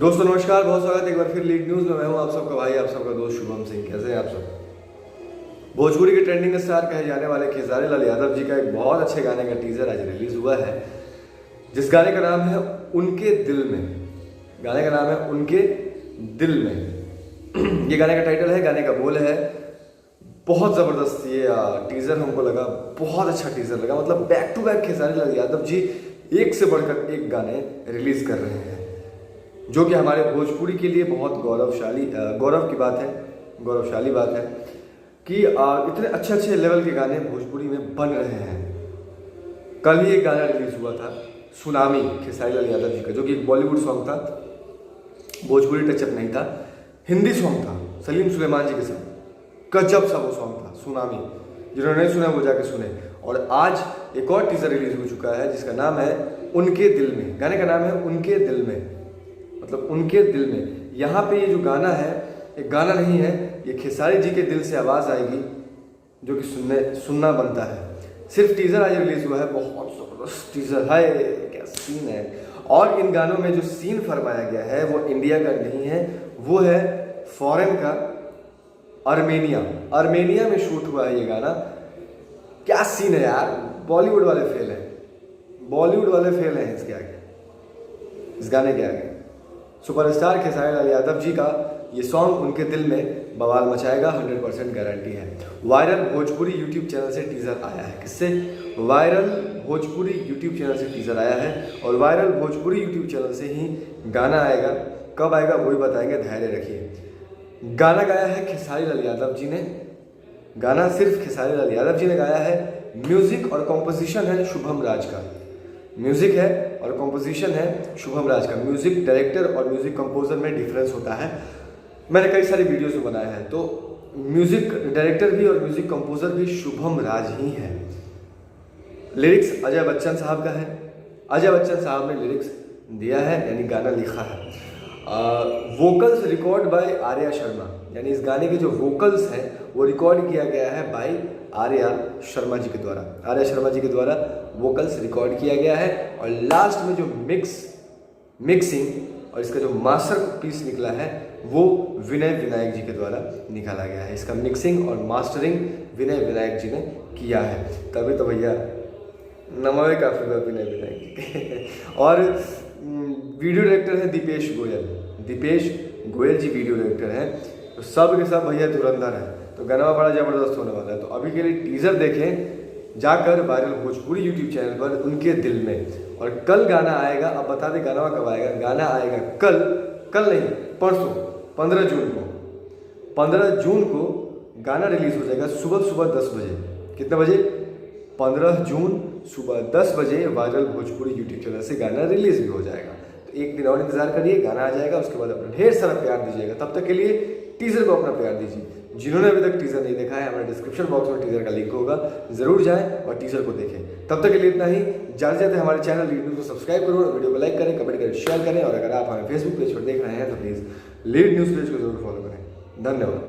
दोस्तों नमस्कार, बहुत स्वागत है एक बार फिर लीड न्यूज में। मैं हूं आप सबका भाई, आप सबका दोस्त शुभम सिंह। कैसे हैं आप सब? भोजपुरी के ट्रेंडिंग स्टार कहे जाने वाले खेसारी लाल यादव जी का एक बहुत अच्छे गाने का टीजर आज रिलीज हुआ है, जिस गाने का नाम है उनके दिल में। गाने का नाम है उनके दिल में। ये गाने का टाइटल है, गाने का बोल है। बहुत ज़बरदस्त ये टीज़र हमको लगा, बहुत अच्छा टीज़र लगा। मतलब back to back Khesari Lal Yadav ji एक से बढ़कर एक गाने रिलीज कर रहे हैं, जो कि हमारे भोजपुरी के लिए बहुत गौरव की बात है, गौरवशाली बात है कि इतने अच्छे अच्छे लेवल के गाने भोजपुरी में बन रहे हैं। कल ही एक गाना रिलीज हुआ था, सुनामी, खेसारी लाल यादव जी का, जो कि एक बॉलीवुड सॉन्ग था, भोजपुरी टचअप नहीं था, हिंदी सॉन्ग था सलीम सुलेमान जी के साथ। गजब सा वो सॉन्ग था सुनामी। जिन्होंने नहीं सुना वो जाके सुने। और आज एक और टीजर रिलीज हो चुका है जिसका नाम है उनके दिल में। गाने का नाम है उनके दिल में, मतलब उनके दिल में। यहाँ पे ये जो गाना है, एक गाना नहीं है, ये खेसारी जी के दिल से आवाज़ आएगी, जो कि सुनना बनता है। सिर्फ टीज़र आज रिलीज हुआ है, बहुत ज़बरदस्त टीज़र है, क्या सीन है। और इन गानों में जो सीन फरमाया गया है वो इंडिया का नहीं है, वो है फॉरेन का, आर्मेनिया में शूट हुआ है ये गाना। क्या सीन है यार, बॉलीवुड वाले फेल हैं, बॉलीवुड वाले फेल हैं इसके आगे, इस गाने के आगे। सुपरस्टार खेसारी लाल यादव जी का ये सॉन्ग उनके दिल में बवाल मचाएगा, 100% गारंटी है। वायरल भोजपुरी यूट्यूब चैनल से टीज़र आया है। किससे? वायरल भोजपुरी यूट्यूब चैनल से टीज़र आया है, और वायरल भोजपुरी यूट्यूब चैनल से ही गाना आएगा। कब आएगा वही बताएंगे, धैर्य रखिए। गाना गाया है खेसारी लाल यादव जी ने, गाना सिर्फ खेसारी लाल यादव जी ने गाया है। म्यूजिक और कॉम्पोजिशन है शुभम राज का, म्यूजिक है और कॉम्पोजिशन है शुभम राज का। म्यूजिक डायरेक्टर और म्यूजिक कंपोजर में डिफरेंस होता है, मैंने कई सारी वीडियोस में बनाया है। तो म्यूजिक डायरेक्टर भी और म्यूजिक कंपोजर भी शुभम राज ही है। लिरिक्स अजय बच्चन साहब का है, अजय बच्चन साहब ने लिरिक्स दिया है, यानी गाना लिखा है। Vocals record by Arya Sharma, यानी इस गाने के जो वोकल्स हैं वो रिकॉर्ड किया गया है बाय आर्या शर्मा जी के द्वारा। आर्या शर्मा जी के द्वारा वोकल्स रिकॉर्ड किया गया है। और लास्ट में जो मिक्सिंग और इसका जो मास्टर पीस निकला है वो विनय विनायक जी के द्वारा निकाला गया है। इसका मिक्सिंग और मास्टरिंग विनय विनायक जी ने किया है। तभी तो भैया नमवे काफी विनय विनायक जी के। और वीडियो डायरेक्टर है दीपेश गोयल जी वीडियो डायरेक्टर हैं। तो सब के सब भैया धुरंधर है, तो गाना बड़ा ज़बरदस्त होने वाला है। तो अभी के लिए टीज़र देखें जाकर वायरल भोजपुरी यूट्यूब चैनल पर उनके दिल में। और कल गाना आएगा, अब बता दें गाना कब आएगा। गाना आएगा कल नहीं, परसों 15 जून को। 15 जून को गाना रिलीज हो जाएगा सुबह 10 बजे। कितने बजे? 15 जून सुबह 10 बजे वायरल भोजपुरी यूट्यूब चैनल से गाना रिलीज भी हो जाएगा। तो एक दिन और इंतजार करिए, गाना आ जाएगा, उसके बाद अपना ढेर सारा प्यार दीजिएगा। तब तक के लिए टीज़र को अपना प्यार दीजिए। जिन्होंने अभी तक टीज़र नहीं देखा है, हमारे डिस्क्रिप्शन बॉक्स में टीज़र का लिंक होगा, जरूर जाएं और टीज़र को देखें। तब तक के लिए इतना ही, जाते जाते हमारे चैनल लीड न्यूज़ को सब्सक्राइब करो, वीडियो को लाइक करें, कमेंट करें, शेयर करें। और अगर आप हमारे फेसबुक पेज पर देख रहे हैं तो प्लीज़ लीड न्यूज़ पेज को जरूर फॉलो करें। धन्यवाद।